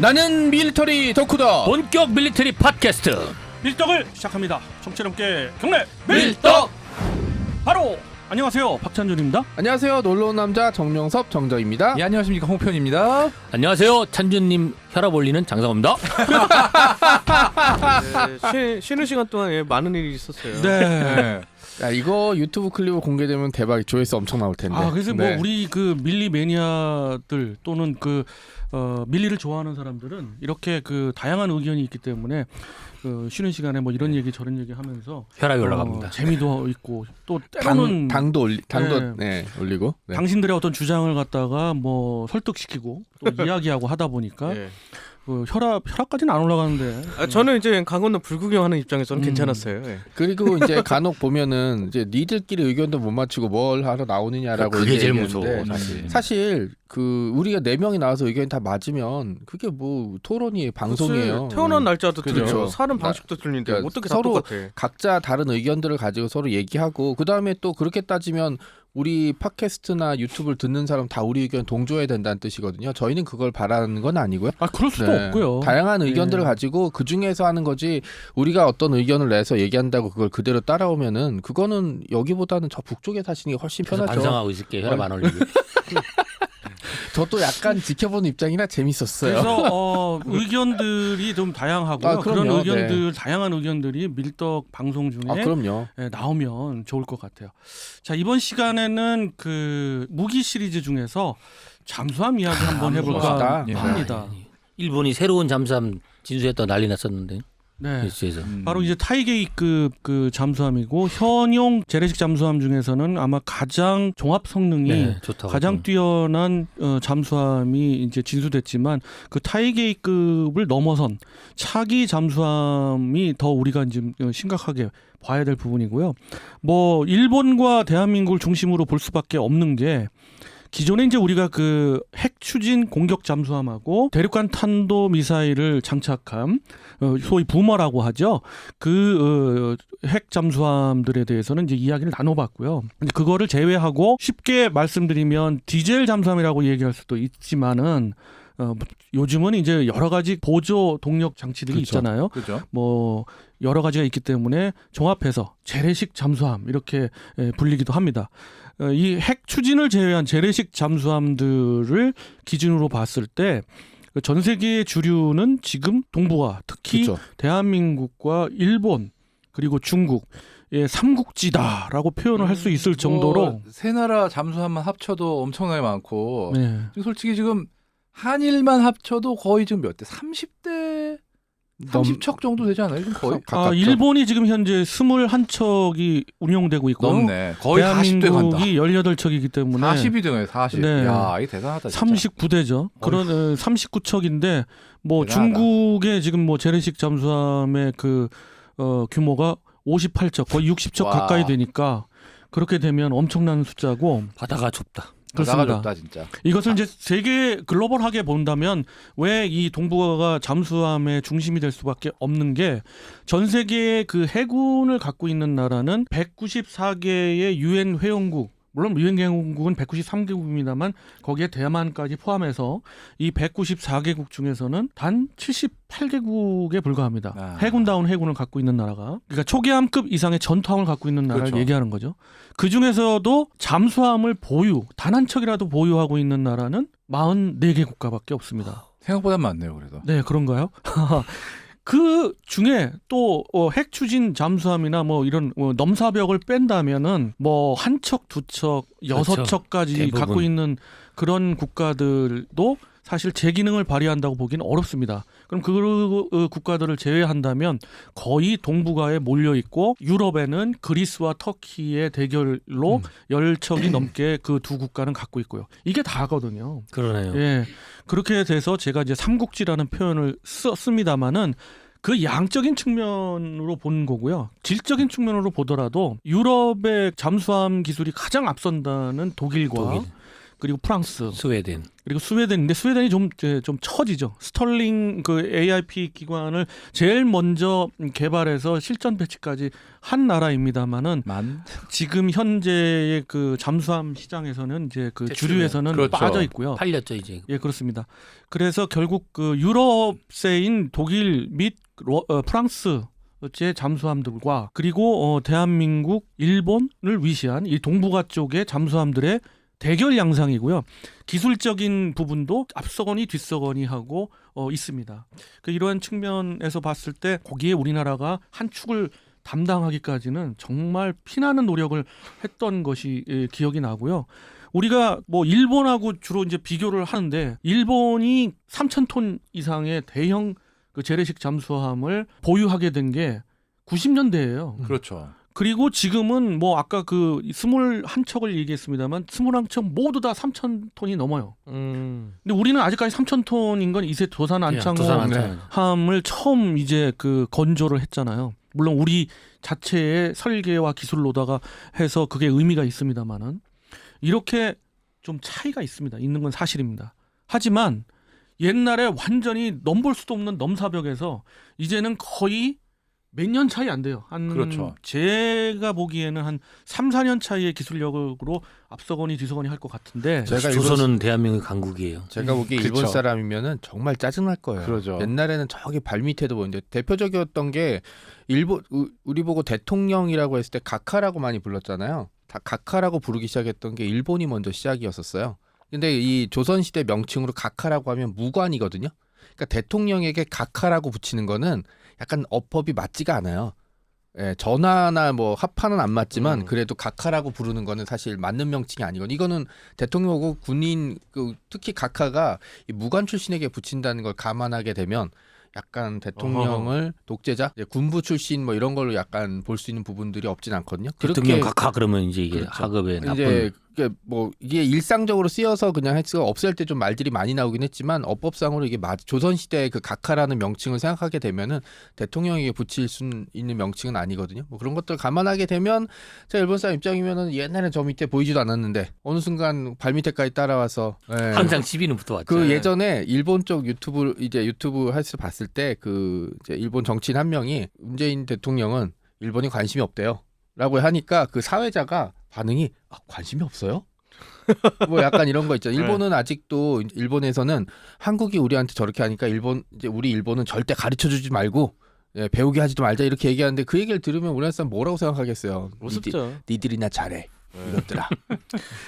나는 밀리터리 덕후다. 본격 밀리터리 팟캐스트 밀떡을 시작합니다. 청취자 여러분께 경례 밀떡. 바로 안녕하세요, 박찬준입니다. 안녕하세요, 놀러온 남자 정명섭 정정입니다. 예, 안녕하십니까, 홍편입니다. 안녕하세요, 찬준님 혈압 올리는 장상호입니다. 네, 쉬는 시간 동안 많은 일이 있었어요. 네. 야, 이거 유튜브 클립으로 공개되면 대박, 조회수 엄청 나올 텐데. 그래서 네. 뭐 우리 그 밀리 매니아들 또는 그 밀리를 좋아하는 사람들은 이렇게 그 다양한 의견이 있기 때문에 쉬는 시간에 뭐 이런 얘기 저런 얘기 하면서 혈압이 올라갑니다. 재미도 있고 또 때로는 당도 올리고. 네. 당신들의 어떤 주장을 갖다가 뭐 설득시키고 또 이야기하고 하다 보니까 네. 혈압까지는 안 올라가는데. 저는 이제 강 건너 불구경하는 입장에서는 괜찮았어요. 예. 그리고 이제 간혹 보면은 이제 니들끼리 의견도 못 맞추고 뭘 하러 나오느냐라고 그게 제일 얘기하는데 무서워, 사실 그 우리가 4명이 나와서 의견이 다 맞으면 그게 뭐 토론이 방송이에요. 태어난 날짜도 그죠. 틀리고 사는 방식도 틀린데 그러니까 어떻게 다 서로 똑같아. 각자 다른 의견들을 가지고 서로 얘기하고 그다음에 또 그렇게 따지면 우리 팟캐스트나 유튜브를 듣는 사람 다 우리 의견 동조해야 된다는 뜻이거든요. 저희는 그걸 바라는 건 아니고요. 그럴 수도 없고요. 다양한 의견들을 네. 가지고 그 중에서 하는 거지 우리가 어떤 의견을 내서 얘기한다고 그걸 그대로 따라오면은 그거는 여기보다는 저 북쪽에 사시는 게 훨씬 그래서 편하죠. 반성하고 있을게요. 혈압 안 올리고. 저도 약간 지켜보는 입장이라 재밌었어요. 그래서 의견들이 좀 다양하고요. 그런 그럼요. 의견들, 다양한 의견들이 밀떡 방송 중에 그럼요. 나오면 좋을 것 같아요. 자, 이번 시간에는 그 무기 시리즈 중에서 잠수함 이야기 한번 해볼까 멋있다. 합니다. 일본이 새로운 잠수함 진수했다 난리 났었는데 네. 뉴스에서. 바로 이제 타이게이급 그 잠수함이고 현용 재래식 잠수함 중에서는 아마 가장 종합 성능이 네, 좋다고 가장 좀. 뛰어난 잠수함이 이제 진수됐지만 그 타이게이급을 넘어선 차기 잠수함이 더 우리가 이제 심각하게 봐야 될 부분이고요. 뭐 일본과 대한민국을 중심으로 볼 수밖에 없는 게 기존에 이제 우리가 그 핵 추진 공격 잠수함하고 대륙간 탄도 미사일을 장착한 소위 부머라고 하죠. 그 핵 잠수함들에 대해서는 이제 이야기를 나눠봤고요. 근데 그거를 제외하고 쉽게 말씀드리면 디젤 잠수함이라고 얘기할 수도 있지만은 요즘은 이제 여러 가지 보조 동력 장치들이 그렇죠. 있잖아요. 그죠? 뭐 여러 가지가 있기 때문에 종합해서 재래식 잠수함 이렇게 불리기도 합니다. 이 핵 추진을 제외한 재래식 잠수함들을 기준으로 봤을 때 전 세계의 주류는 지금 동북아, 특히 그렇죠. 대한민국과 일본 그리고 중국의 삼국지다라고 표현을 할 수 있을 정도로 세 나라 잠수함만 합쳐도 엄청나게 많고 네. 지금 솔직히 지금 한일만 합쳐도 거의 지금 몇 대? 30대? 30척 정도 되지 않아요? 지금 거의? 가깝죠. 일본이 지금 현재 21척이 운용되고 있고 넘네. 거의 40대 간다. 대한민국이 18척이기 때문에 40이 등에 40. 네. 야, 이게 대단하다 진짜. 39대죠. 그런 39척인데 뭐 대단하다. 중국의 지금 뭐 재래식 잠수함의 그 규모가 58척, 거의 60척 와. 가까이 되니까 그렇게 되면 엄청난 숫자고 바다가 좁다. 나가 그렇습니다. 좁다 진짜. 이것을 이제 세계 글로벌하게 본다면 왜 이 동북아가 잠수함의 중심이 될 수밖에 없는 게 전 세계의 그 해군을 갖고 있는 나라는 194개의 유엔 회원국, 물론 유엔 회원국은 193개국입니다만 거기에 대만까지 포함해서 이 194개국 중에서는 단 78개국에 불과합니다. 해군다운 해군을 갖고 있는 나라가. 그러니까 초계함급 이상의 전투함을 갖고 있는 나라를 그렇죠. 얘기하는 거죠. 그 중에서도 잠수함을 단 한 척이라도 보유하고 있는 나라는 44개 국가밖에 없습니다. 생각보다 많네요, 그래도. 네, 그런가요? 그 중에 또 핵 추진 잠수함이나 뭐 이런 넘사벽을 뺀다면은 뭐 한 척, 두 척, 6척까지 대부분. 갖고 있는 그런 국가들도 사실 제 기능을 발휘한다고 보기는 어렵습니다. 그럼 그 국가들을 제외한다면 거의 동북아에 몰려 있고 유럽에는 그리스와 터키의 대결로 10척이 넘게 그 두 국가는 갖고 있고요. 이게 다거든요. 그러네요. 예. 그렇게 돼서 제가 이제 삼국지라는 표현을 썼습니다마는 그 양적인 측면으로 본 거고요. 질적인 측면으로 보더라도 유럽의 잠수함 기술이 가장 앞선다는 독일과 그리고 프랑스, 스웨덴. 그리고 스웨덴인데 스웨덴이 좀 처지죠. 스털링 그 AIP 기관을 제일 먼저 개발해서 실전 배치까지 한 나라입니다만은 지금 현재의 그 잠수함 시장에서는 이제 그 주류에서는 그렇죠. 빠져 있고요. 팔렸죠 이제. 예, 그렇습니다. 그래서 결국 그 유럽세인 독일 및 프랑스 제 잠수함들과 그리고 대한민국, 일본을 위시한 이 동북아 쪽의 잠수함들의 대결 양상이고요. 기술적인 부분도 앞서거니 뒤서거니 하고 있습니다. 이러한 측면에서 봤을 때 거기에 우리나라가 한 축을 담당하기까지는 정말 피나는 노력을 했던 것이 기억이 나고요. 우리가 뭐 일본하고 주로 이제 비교를 하는데 일본이 3,000톤 이상의 대형 그 재래식 잠수함을 보유하게 된 게 90년대예요. 그렇죠. 그리고 지금은 뭐 아까 그 21척을 얘기했습니다만 21척 모두 다 3,000톤이 넘어요. 근데 우리는 아직까지 3,000톤인 건 이세 도산 도산 안창호 안창호. 함을 처음 이제 그 건조를 했잖아요. 물론 우리 자체의 설계와 기술로다가 해서 그게 의미가 있습니다만은 이렇게 좀 차이가 있습니다. 있는 건 사실입니다. 하지만 옛날에 완전히 넘볼 수도 없는 넘사벽에서 이제는 거의 몇 년 차이 안 돼요. 그렇죠. 제가 보기에는 한 3, 4년 차이의 기술력으로 앞서거니 뒤서거니 할 것 같은데 제가 조선은 대한민국 강국이에요. 제가 보기에 그렇죠. 일본 사람이면은 정말 짜증날 거예요. 그러죠. 옛날에는 저기 발밑에도 보는데 대표적이었던 게 일본 우리 보고 대통령이라고 했을 때 가카라고 많이 불렀잖아요. 다 가카라고 부르기 시작했던 게 일본이 먼저 시작이었었어요. 근데 이 조선시대 명칭으로 가카라고 하면 무관이거든요. 그러니까 대통령에게 가카라고 붙이는 거는 약간 어법이 맞지가 않아요. 예, 전화나 뭐 합하는 안 맞지만 그래도 가카라고 부르는 거는 사실 맞는 명칭이 아니거든요. 이거는 대통령하고 군인 특히 가카가 이 무관 출신에게 붙인다는 걸 감안하게 되면 약간 대통령을 독재자, 이제 군부 출신 뭐 이런 걸로 약간 볼 수 있는 부분들이 없진 않거든요. 대통령 각하 그러면 이제 이게 그렇죠. 하급에 나쁜. 이제 이게 일상적으로 쓰여서 그냥 헬스가 없앨 때 좀 말들이 많이 나오긴 했지만 어법상으로 이게 조선시대 그 각하라는 명칭을 생각하게 되면은 대통령에게 붙일 수 있는 명칭은 아니거든요. 뭐 그런 것들 감안하게 되면 제가 일본 사람 입장이면은 옛날에 저 밑에 보이지도 않았는데 어느 순간 발 밑에까지 따라와서 항상 시비는 붙어왔죠. 그 예전에 일본 쪽 유튜브 해서 봤을 때 그 이제 일본 정치인 한 명이 문재인 대통령은 일본이 관심이 없대요.라고 하니까 그 사회자가 반응이 관심이 없어요? 뭐 약간 이런 거 있죠. 일본은 아직도 일본에서는 한국이 우리한테 저렇게 하니까 우리 일본은 절대 가르쳐 주지 말고 배우게 하지도 말자 이렇게 얘기하는데 그 얘기를 들으면 우리나라 사람 뭐라고 생각하겠어요. 우습죠. 니들이나 잘해. 이것들아.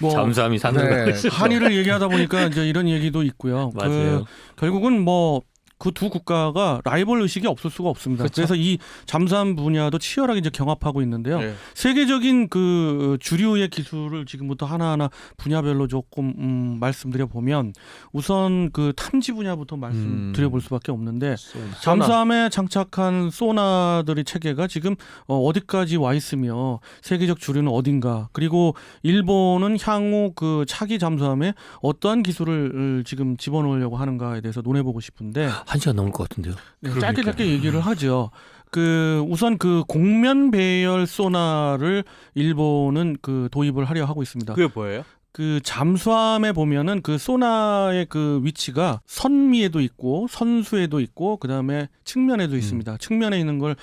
뭐 잠수함이 사는 거. 한일을 얘기하다 보니까 이제 이런 얘기도 있고요. 맞아요. 결국은 뭐 그 두 국가가 라이벌 의식이 없을 수가 없습니다. 그렇죠. 그래서 이 잠수함 분야도 치열하게 이제 경합하고 있는데요. 네. 세계적인 그 주류의 기술을 지금부터 하나하나 분야별로 조금 말씀드려 보면 우선 그 탐지 분야부터 말씀드려 볼 수밖에 없는데 잠수함에 장착한 소나들의 체계가 지금 어디까지 와 있으며 세계적 주류는 어딘가, 그리고 일본은 향후 그 차기 잠수함에 어떠한 기술을 지금 집어넣으려고 하는가에 대해서 논해보고 싶은데 1시간 넘을 것 같은데요. 네, 짧게 얘기를 하죠. 우선 그 공면 배열 소나를 일본은 그 도입을 하려 하고 있습니다. 그게 뭐예요? 그 잠수함에 보면은 그 소나의 그 위치가 선미에도 있고 선수에도 있고 그다음에 측면에도 있습니다. 측면에 있는 걸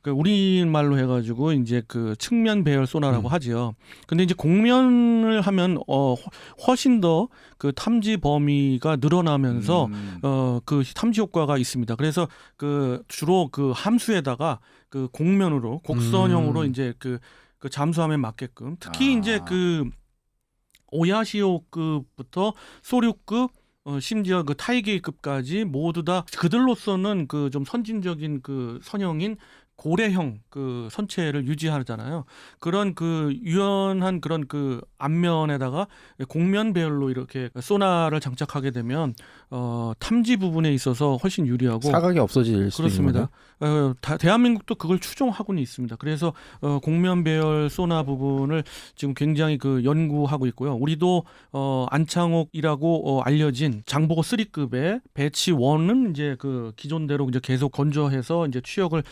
그 우리말로 해가지고 이제 그 측면 배열 소나라고 하지요. 근데 이제 공면을 하면 훨씬 더 그 탐지 범위가 늘어나면서 그 탐지 효과가 있습니다. 그래서 그 주로 그 함수에다가 그 공면으로 곡선형으로 이제 그 잠수함에 맞게끔 특히 이제 그 오야시오급부터 소류급 심지어 그 타이게이급까지 모두 다 그들로서는 그 좀 선진적인 그 선형인 고래형 그 선체를 유지하잖아요. 그런 그 유연한 그런 그 앞면에다가 공면 배열로 이렇게 소나를 장착하게 되면 탐지 부분에 있어서 훨씬 유리하고 사각이 없어질 수 그렇습니다. 대한민국도 그걸 추종하고는 있습니다. 그래서 공면 배열 소나 부분을 지금 굉장히 그 연구하고 있고요. 우리도 안창옥이라고 알려진 장보고 3급의 배치 1은 이제 그 기존대로 이제 계속 건조해서 이제 취역을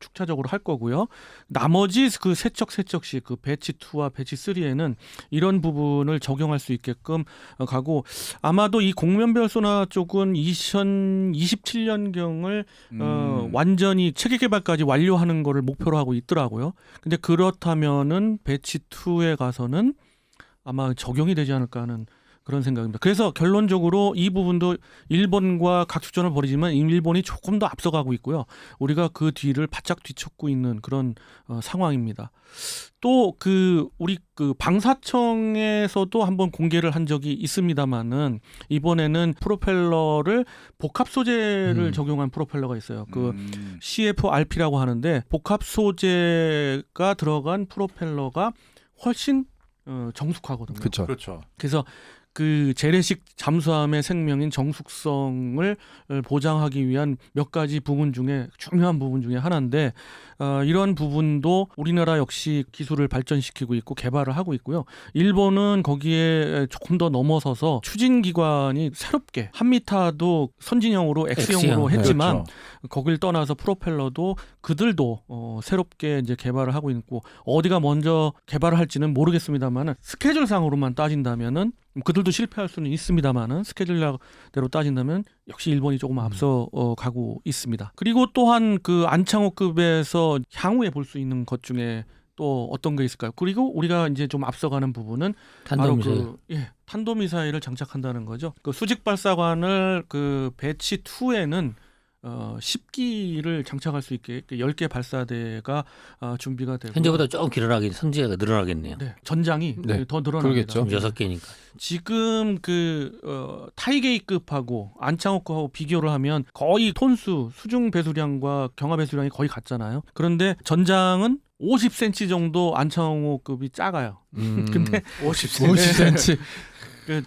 축차적으로 할 거고요. 나머지 그 세척씩 그 배치 2와 배치 3에는 이런 부분을 적용할 수 있게끔 가고 아마도 이 공면별 소나 쪽은 2027년경을 완전히 체계 개발까지 완료하는 거를 목표로 하고 있더라고요. 근데 그렇다면은 배치 2에 가서는 아마 적용이 되지 않을까 하는 그런 생각입니다. 그래서 결론적으로 이 부분도 일본과 각축전을 벌이지만 일본이 조금 더 앞서가고 있고요. 우리가 그 뒤를 바짝 뒤쫓고 있는 그런 상황입니다. 또 그 우리 그 방사청에서도 한번 공개를 한 적이 있습니다만은 이번에는 프로펠러를 복합 소재를 적용한 프로펠러가 있어요. 그 CFRP라고 하는데 복합 소재가 들어간 프로펠러가 훨씬 정숙하거든요. 그렇죠. 그렇죠. 그래서 그 재래식 잠수함의 생명인 정숙성을 보장하기 위한 몇 가지 부분 중에 중요한 부분 중에 하나인데 이런 부분도 우리나라 역시 기술을 발전시키고 있고 개발을 하고 있고요. 일본은 거기에 조금 더 넘어서서 추진기관이 새롭게 1m도 선진형으로 X형으로 했지만 그렇죠. 거길 떠나서 프로펠러도 그들도 새롭게 이제 개발을 하고 있고 어디가 먼저 개발을 할지는 모르겠습니다만은 스케줄상으로만 따진다면은 그들도 실패할 수는 있습니다만은 스케줄대로 따진다면 역시 일본이 조금 앞서 가고 있습니다. 그리고 또한 그 안창호급에서 향후에 볼 수 있는 것 중에 또 어떤 게 있을까요? 그리고 우리가 이제 좀 앞서가는 부분은 탄도미사일. 바로 탄도미사일을 장착한다는 거죠. 그 수직 발사관을 그 배치 2에는 10기를 장착할 수 있게 10개 발사대가 준비가 되고 현재보다 조금 길어나긴 선지가 늘어나겠네요. 네, 전장이 네, 더 늘어납니다. 그러겠죠. 6개니까. 지금 그 타이게이급하고 안창호급하고 비교를 하면 거의 톤수, 수중 배수량과 경하 배수량이 거의 같잖아요. 그런데 전장은 50cm 정도 안창호급이 작아요. 근데 50cm. 그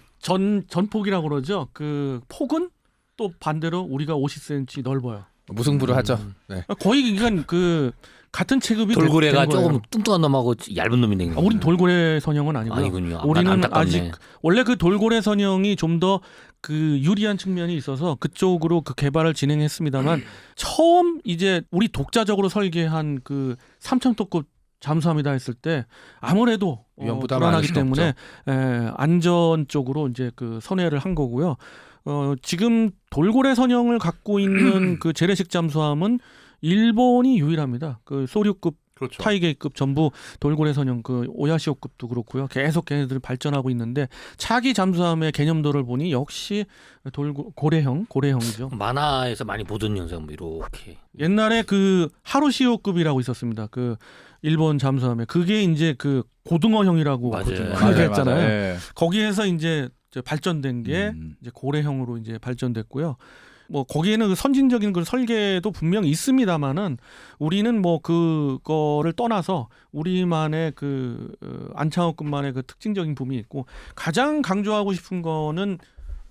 전폭이라고 그러죠. 그 폭은 또 반대로 우리가 50cm 넓어요. 무승부를 하죠. 네. 거의 그러니까 그 같은 체급이 돌고래가 된 거예요. 조금 뚱뚱한 놈하고 얇은 놈이 된 거예요. 우린 돌고래 선형은 아니고요. 아니군요. 우리는 안타깝네. 아직 원래 그 돌고래 선형이 좀 더 그 유리한 측면이 있어서 그쪽으로 그 개발을 진행했습니다만 처음 이제 우리 독자적으로 설계한 그 3,000톤급 잠수함이다 했을 때 아무래도 위험 부담 불안하기 안 때문에 안전 쪽으로 이제 그 선회를 한 거고요. 지금 돌고래 선형을 갖고 있는 그 재래식 잠수함은 일본이 유일합니다. 그 소류급, 그렇죠. 타이게이급 전부 돌고래 선형, 그 오야시오급도 그렇고요. 계속 걔네들이 발전하고 있는데 차기 잠수함의 개념도를 보니 역시 고래형이죠. 만화에서 많이 보던 영상 뭐 이렇게. 옛날에 그 하루시오급이라고 있었습니다. 그 일본 잠수함에 그게 이제 그 고등어형이라고 맞아요. 했잖아요. 예. 거기에서 이제 발전된 게 이제 고래형으로 이제 발전됐고요. 뭐 거기에는 그 선진적인 그 설계도 분명히 있습니다만은 우리는 뭐 그거를 떠나서 우리만의 그 안창호급만의 그 특징적인 부분이 있고 가장 강조하고 싶은 거는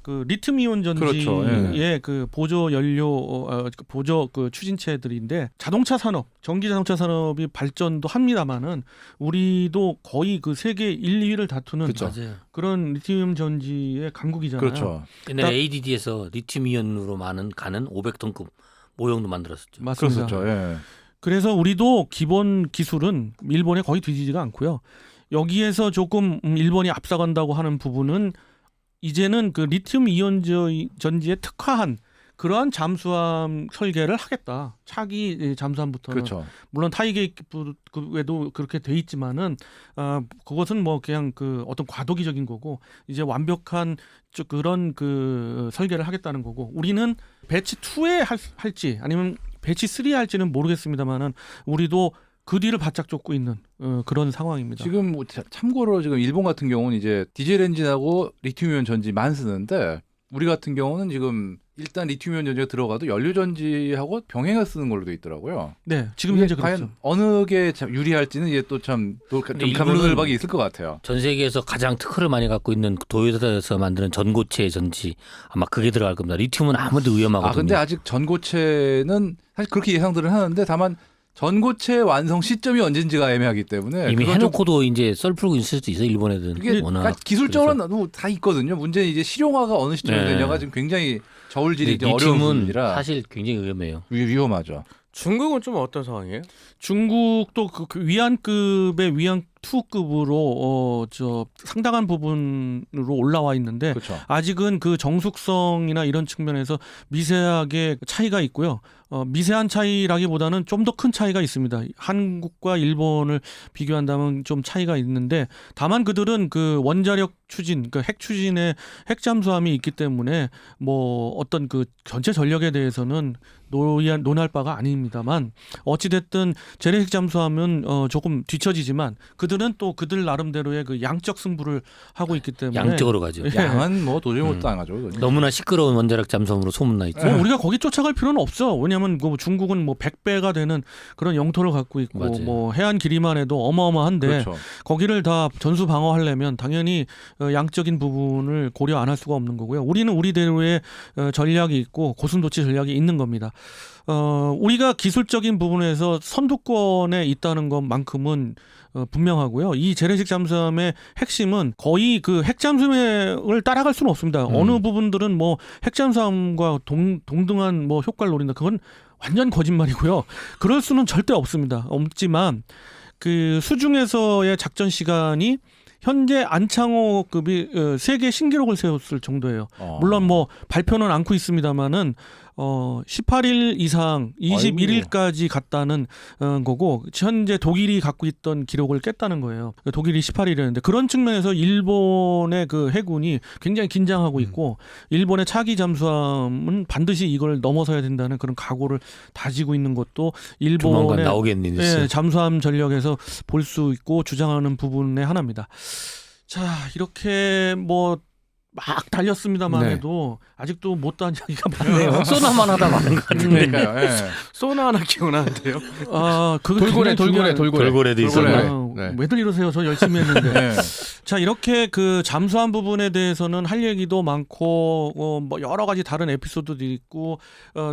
그 리튬이온 전지의 그렇죠. 그 보조 연료 보조 그 추진체들인데 자동차 산업, 전기 자동차 산업이 발전도 합니다만은 우리도 거의 그 세계 1, 2위를 다투는 그렇죠. 맞아요. 그런 리튬 전지의 강국이잖아요. 그렇죠. 옛날에 ADD에서 리튬이온으로 가는 500톤급 모형도 만들었었죠. 맞습니다. 그렇죠. 예. 그래서 우리도 기본 기술은 일본에 거의 뒤지지가 않고요. 여기에서 조금 일본이 앞서간다고 하는 부분은 이제는 그 리튬 이온 전지에 특화한 그러한 잠수함 설계를 하겠다. 차기 잠수함부터는 그렇죠. 물론 타이게이급에도 그렇게 돼 있지만은 그것은 뭐 그냥 그 어떤 과도기적인 거고 이제 완벽한 그런 그 설계를 하겠다는 거고 우리는 배치 2에 할지 아니면 배치 3에 할지는 모르겠습니다만은 우리도 그 뒤를 바짝 쫓고 있는 그런 상황입니다. 지금 참고로 지금 일본 같은 경우는 이제 디젤 엔진하고 리튬이온 전지만 쓰는데 우리 같은 경우는 지금 일단 리튬이온 전지가 들어가도 연료 전지하고 병행해 쓰는 걸로 돼 있더라고요. 네, 지금 이게 현재 과연 그렇죠. 어느 게 유리할지는 이게 또 참 감론을박이 있을 것 같아요. 전 세계에서 가장 특허를 많이 갖고 있는 도요타에서 만드는 전고체 전지 아마 그게 들어갈 겁니다. 리튬은 아무도 위험하거든요. 근데 아직 전고체는 사실 그렇게 예상들을 하는데 다만 전고체 완성 시점이 언젠지가 애매하기 때문에 이미 그건 좀 해놓고도 이제 썰 풀고 있을 수도 있어 일본 애들은. 이게 워낙. 그러니까 기술적으로는 다 있거든요. 문제는 이제 실용화가 어느 시점에 네. 되냐가 지금 굉장히 저울질이 근데 어려운 리튬은 부분이라 사실 굉장히 위험해요. 위험하죠. 중국은 좀 어떤 상황이에요? 중국도 그 위안급의 위안 2급으로 저 상당한 부분으로 올라와 있는데 그렇죠. 아직은 그 정숙성이나 이런 측면에서 미세하게 차이가 있고요. 미세한 차이라기보다는 좀 더 큰 차이가 있습니다. 한국과 일본을 비교한다면 좀 차이가 있는데 다만 그들은 그 원자력 추진, 그 핵 추진에 핵 잠수함이 있기 때문에 뭐 어떤 그 전체 전력에 대해서는 논할 바가 아닙니다만 어찌됐든 재래식 잠수함은 조금 뒤처지지만 그들은 또 그들 나름대로의 그 양적 승부를 하고 있기 때문에 양쪽으로 가죠. 양은 뭐 도저히 못 당하죠. 그건. 너무나 시끄러운 원자력 잠수함으로 소문나 있죠. 우리가 거기 쫓아갈 필요는 없어. 왜냐하면 그 중국은 뭐 100배가 되는 그런 영토를 갖고 있고 맞아요. 뭐 해안 길이만 해도 어마어마한데 그렇죠. 거기를 다 전수 방어하려면 당연히 양적인 부분을 고려 안 할 수가 없는 거고요. 우리는 우리대로의 전략이 있고 고슴도치 전략이 있는 겁니다. 우리가 기술적인 부분에서 선두권에 있다는 것만큼은 분명하고요. 이 재래식 잠수함의 핵심은 거의 그 핵잠수함을 따라갈 수는 없습니다. 어느 부분들은 뭐 핵잠수함과 동등한 뭐 효과를 노린다. 그건 완전 거짓말이고요. 그럴 수는 절대 없지만 그 수중에서의 작전 시간이 현재 안창호급이 세계 신기록을 세웠을 정도예요. 물론 뭐 발표는 않고 있습니다만은 18일 이상 21일까지 갔다는 거고 현재 독일이 갖고 있던 기록을 깼다는 거예요. 독일이 18일이었는데 그런 측면에서 일본의 그 해군이 굉장히 긴장하고 있고 일본의 차기 잠수함은 반드시 이걸 넘어서야 된다는 그런 각오를 다지고 있는 것도 조만간 일본의 나오겠네 뉴스. 잠수함 전력에서 볼 수 있고 주장하는 부분의 하나입니다. 자, 이렇게 뭐 막 달렸습니다만 네. 해도 아직도 못다한 이야기가 많네요. 쏘나만 하다 마는 것 같은데. 그러니까요. 예. 소나 하나 기억나는데요. 그거 굉장히 돌고래도 있었네. 중요한- 왜들 이러세요? 저 열심히 했는데. 예. 자, 이렇게 그 잠수함 부분에 대해서는 할 얘기도 많고 뭐 여러 가지 다른 에피소드도 있고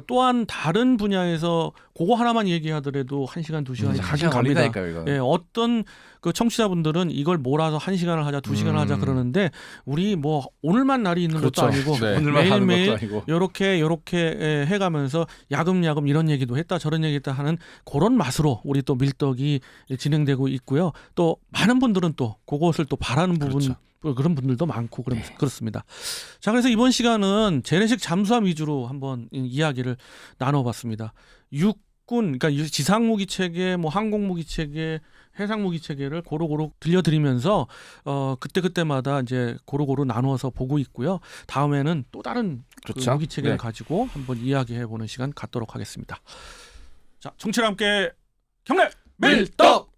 또한 다른 분야에서 그거 하나만 얘기하더라도 1시간, 2시간이 가긴 갑니다. 걸리다니까요, 이거. 예, 어떤 그 청취자분들은 이걸 몰아서 1시간을 하자, 2시간을 하자 그러는데 우리 뭐 오늘만 날이 있는 그렇죠. 것도 아니고 네. 오늘만 하는 매일매일 것도 아니고. 요렇게 해가면서 야금야금 이런 얘기도 했다 저런 얘기했다 하는 그런 맛으로 우리 또 밀떡이 진행되고 있고요. 또 많은 분들은 또 그것을 또 바라는 부분 그렇죠. 그런 분들도 많고 그렇습니다. 자, 그래서 이번 시간은 재래식 잠수함 위주로 한번 이야기를 나눠봤습니다. 육군, 그러니까 지상무기 체계, 뭐 항공무기 체계, 해상무기 체계를 고루고루 들려드리면서 그때마다 이제 고루고루 나누어서 보고 있고요. 다음에는 또 다른 그 그렇죠. 무기 체계를 네. 가지고 한번 이야기해보는 시간 갖도록 하겠습니다. 자, 청취자 함께 경례 밀떡.